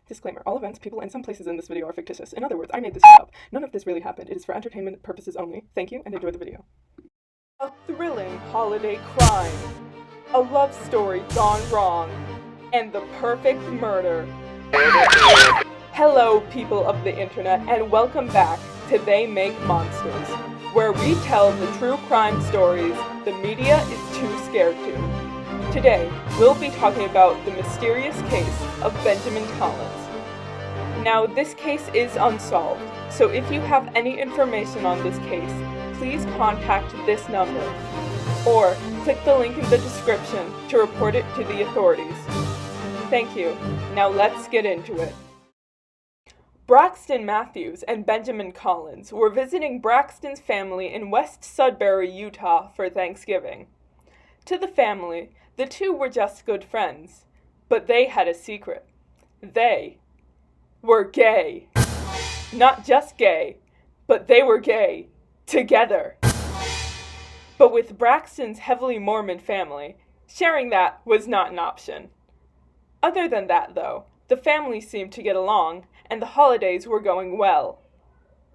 Disclaimer, all events, people, and some places in this video are fictitious. In other words, I made this shit up. None of this really happened. It is for entertainment purposes only. Thank you, and enjoy the video. A thrilling holiday crime. A love story gone wrong. And the perfect murder. Hello, people of the internet, and welcome back to They Make Monsters, where we tell the true crime stories the media is too scared to. Today, we'll be talking about the mysterious case of Benjamin Collins. Now, this case is unsolved, so if you have any information on this case, please contact this number, or click the link in the description to report it to the authorities. Thank you. Now let's get into it. Braxton Matthews and Benjamin Collins were visiting Braxton's family in West Sudbury, Utah for Thanksgiving. To the family, the two were just good friends, but they had a secret. They were gay. Not just gay, but they were gay together. But with Braxton's heavily Mormon family, sharing that was not an option. Other than that, though, the family seemed to get along, and the holidays were going well.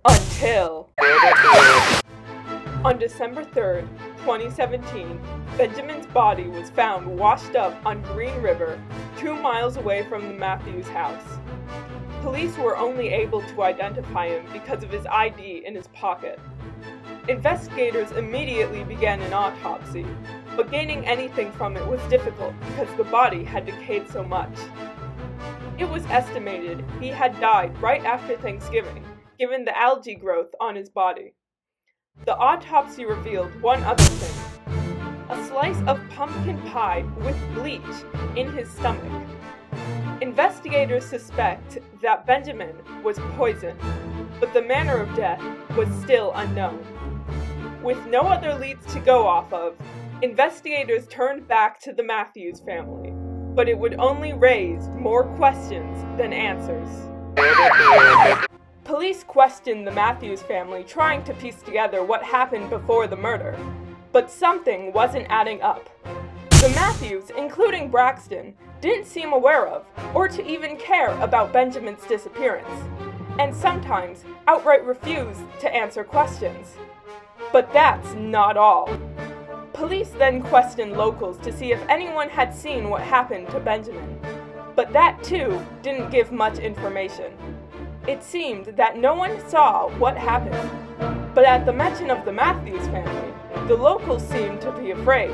Until... On December 3rd, 2017, Benjamin's body was found washed up on Green River, 2 miles away from the Matthews house. Police were only able to identify him because of his ID in his pocket. Investigators immediately began an autopsy, but gaining anything from it was difficult because the body had decayed so much. It was estimated he had died right after Thanksgiving, given the algae growth on his body. The autopsy revealed one other thing: a slice of pumpkin pie with bleach in his stomach. Investigators suspect that Benjamin was poisoned, but the manner of death was still unknown. With no other leads to go off of, investigators turned back to the Matthews family, but it would only raise more questions than answers. Police questioned the Matthews family, trying to piece together what happened before the murder, but something wasn't adding up. The Matthews, including Braxton, didn't seem aware of, or to even care about Benjamin's disappearance, and sometimes outright refused to answer questions. But that's not all. Police then questioned locals to see if anyone had seen what happened to Benjamin, but that too didn't give much information. It seemed that no one saw what happened, but at the mention of the Matthews family, the locals seemed to be afraid.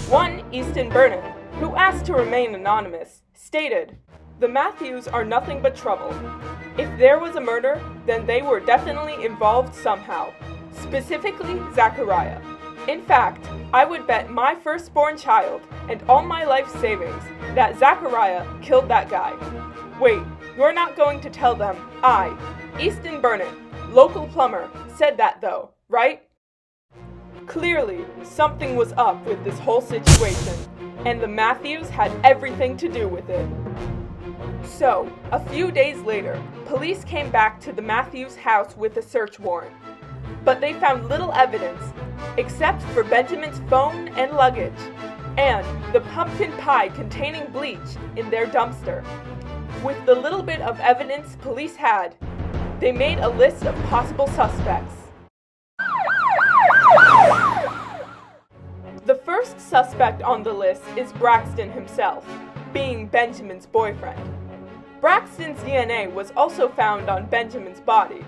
One, Easton Burnham, who asked to remain anonymous, stated, "The Matthews are nothing but trouble. If there was a murder, then they were definitely involved somehow, specifically Zachariah. In fact, I would bet my firstborn child and all my life savings that Zachariah killed that guy. Wait, you're not going to tell them I, Easton Burnham, local plumber, said that though, right?" Clearly, something was up with this whole situation, and the Matthews had everything to do with it. So, a few days later, police came back to the Matthews house with a search warrant, but they found little evidence except for Benjamin's phone and luggage, and the pumpkin pie containing bleach in their dumpster. With the little bit of evidence police had, they made a list of possible suspects. The first suspect on the list is Braxton himself, being Benjamin's boyfriend. Braxton's DNA was also found on Benjamin's body,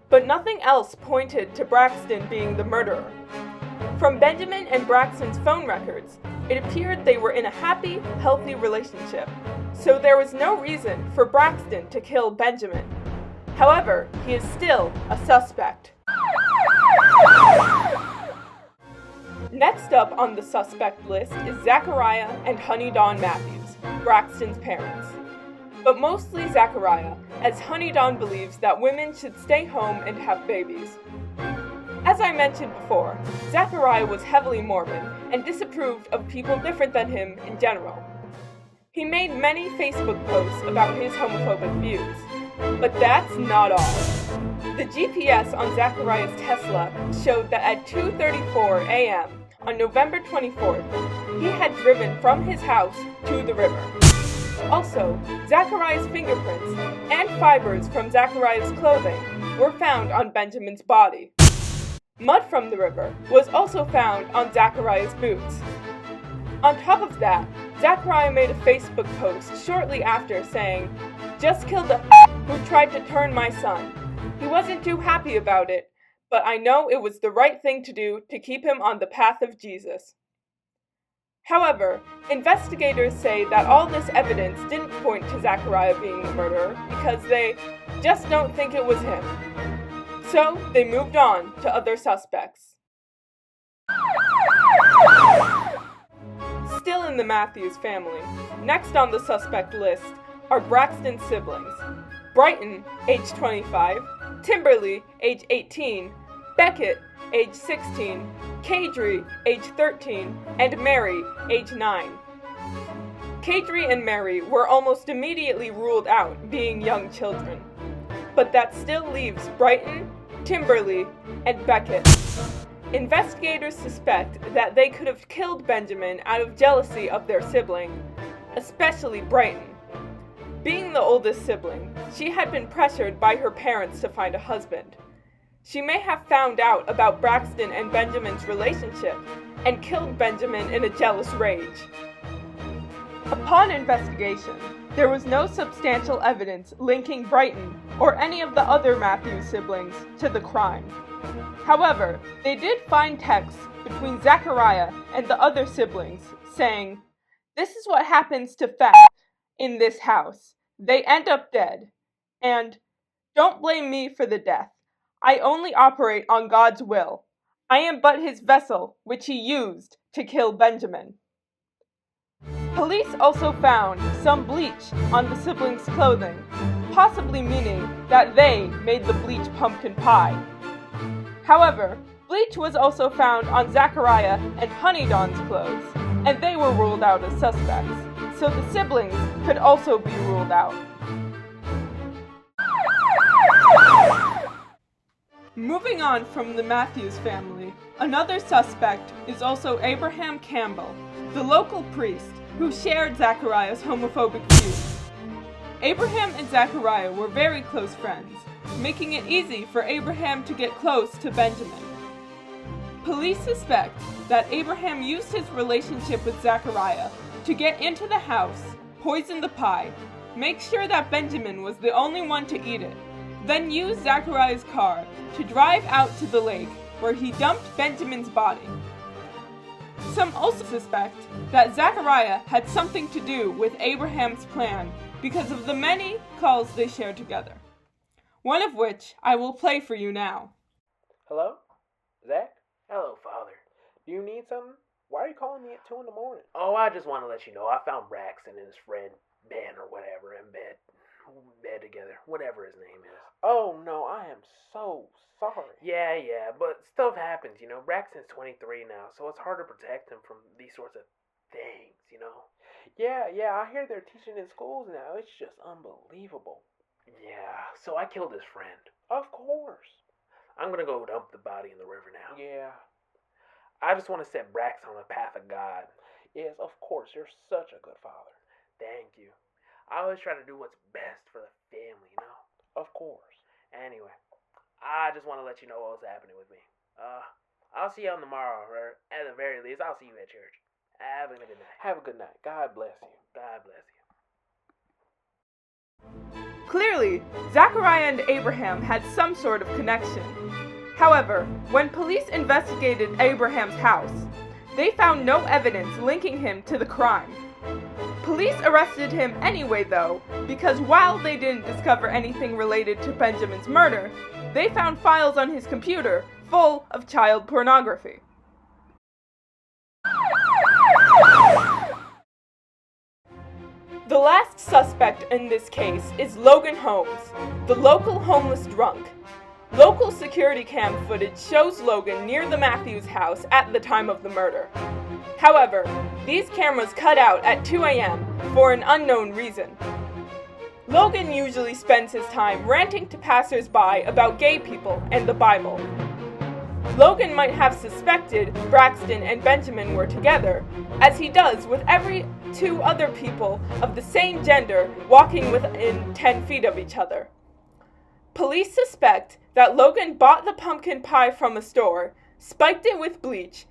but nothing else pointed to Braxton being the murderer. From Benjamin and Braxton's phone records, it appeared they were in a happy, healthy relationship, so there was no reason for Braxton to kill Benjamin. However, he is still a suspect. Next up on the suspect list is Zachariah and Honey Dawn Matthews, Braxton's parents. But mostly Zachariah, as Honey Dawn believes that women should stay home and have babies. As I mentioned before, Zachariah was heavily Mormon and disapproved of people different than him in general. He made many Facebook posts about his homophobic views, but that's not all. The GPS on Zachariah's Tesla showed that at 2:34 a.m. on November 24th, he had driven from his house to the river. Also, Zachariah's fingerprints and fibers from Zachariah's clothing were found on Benjamin's body. Mud from the river was also found on Zachariah's boots. On top of that, Zachariah made a Facebook post shortly after saying, "Just killed the who tried to turn my son. He wasn't too happy about it, but I know it was the right thing to do to keep him on the path of Jesus." However, investigators say that all this evidence didn't point to Zachariah being the murderer because they just don't think it was him. So, they moved on to other suspects. Still in the Matthews family, next on the suspect list are Braxton's siblings: Brighton, age 25, Timberly, age 18, Beckett, age 16, Kadri, age 13, and Mary, age 9. Kadri and Mary were almost immediately ruled out being young children, but that still leaves Brighton, Timberly, and Beckett. Investigators suspect that they could have killed Benjamin out of jealousy of their sibling, especially Brighton. Being the oldest sibling, she had been pressured by her parents to find a husband. She may have found out about Braxton and Benjamin's relationship and killed Benjamin in a jealous rage. Upon investigation, there was no substantial evidence linking Brighton or any of the other Matthews siblings to the crime. However, they did find texts between Zachariah and the other siblings saying, "This is what happens to fat in this house. They end up dead," and "Don't blame me for the death. I only operate on God's will. I am but his vessel, which he used to kill Benjamin." Police also found some bleach on the siblings' clothing, possibly meaning that they made the bleach pumpkin pie. However, bleach was also found on Zachariah and Honeydawn's clothes, and they were ruled out as suspects, so the siblings could also be ruled out. Moving on from the Matthews family, another suspect is also Abraham Campbell, the local priest who shared Zachariah's homophobic views. Abraham and Zachariah were very close friends, making it easy for Abraham to get close to Benjamin. Police suspect that Abraham used his relationship with Zachariah to get into the house, poison the pie, make sure that Benjamin was the only one to eat it, then use Zachariah's car to drive out to the lake where he dumped Benjamin's body. Some also suspect that Zachariah had something to do with Abraham's plan because of the many calls they shared together. One of which I will play for you now. Hello? Zach? Hello, Father. Do you need something? Why are you calling me at 2 in the morning? Oh, I just want to let you know I found Braxton and his friend Ben or whatever in bed together, whatever his name is. Oh, no, I am so sorry. Yeah, but stuff happens, Braxton's 23 now, so it's hard to protect him from these sorts of things, Yeah, I hear they're teaching in schools now. It's just unbelievable. Yeah, so I killed his friend. Of course. I'm gonna go dump the body in the river now. Yeah. I just want to set Braxton on the path of God. Yes, of course. You're such a good father. Thank you. I always try to do what's best for the family, Of course. Anyway, I just want to let you know what's happening with me. I'll see you on tomorrow, or at the very least, I'll see you at church. Have a good night. Have a good night. God bless you. God bless you. Clearly, Zachariah and Abraham had some sort of connection. However, when police investigated Abraham's house, they found no evidence linking him to the crime. Police arrested him anyway, though, because while they didn't discover anything related to Benjamin's murder, they found files on his computer full of child pornography. The last suspect in this case is Logan Holmes, the local homeless drunk. Local security cam footage shows Logan near the Matthews house at the time of the murder. However, these cameras cut out at 2 a.m. for an unknown reason. Logan usually spends his time ranting to passers-by about gay people and the Bible. Logan might have suspected Braxton and Benjamin were together, as he does with every 2 other people of the same gender walking within 10 feet of each other. Police suspect that Logan bought the pumpkin pie from a store, spiked it with bleach,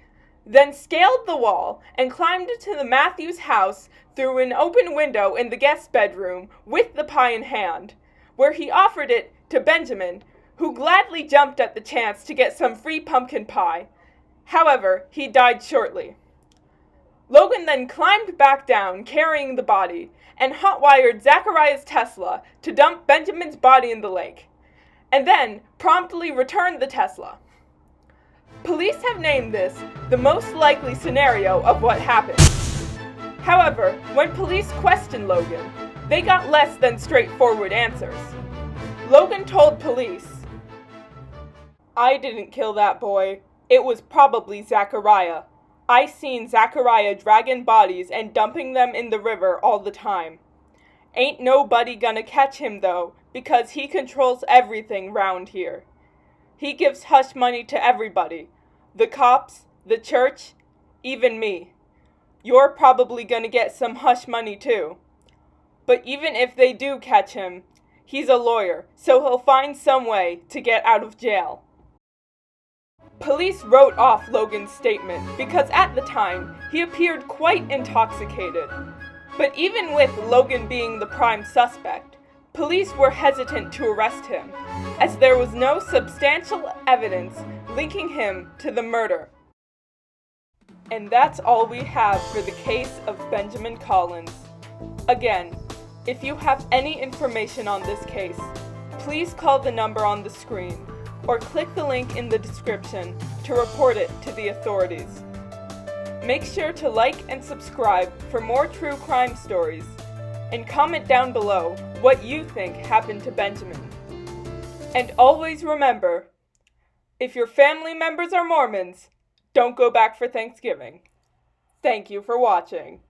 then scaled the wall and climbed into the Matthews house through an open window in the guest bedroom with the pie in hand, where he offered it to Benjamin, who gladly jumped at the chance to get some free pumpkin pie. However, he died shortly. Logan then climbed back down carrying the body and hotwired Zachariah's Tesla to dump Benjamin's body in the lake, and then promptly returned the Tesla. Police have named this the most likely scenario of what happened. However, when police questioned Logan, they got less than straightforward answers. Logan told police, "I didn't kill that boy. It was probably Zachariah. I seen Zachariah dragging bodies and dumping them in the river all the time. Ain't nobody gonna catch him though, because he controls everything round here. He gives hush money to everybody. The cops, the church, even me. You're probably gonna get some hush money too. But even if they do catch him, he's a lawyer, so he'll find some way to get out of jail." Police wrote off Logan's statement because at the time he appeared quite intoxicated. But even with Logan being the prime suspect, police were hesitant to arrest him, as there was no substantial evidence linking him to the murder. And that's all we have for the case of Benjamin Collins. Again, if you have any information on this case, please call the number on the screen or click the link in the description to report it to the authorities. Make sure to like and subscribe for more true crime stories, and comment down below what you think happened to Benjamin. And always remember, if your family members are Mormons, don't go back for Thanksgiving. Thank you for watching.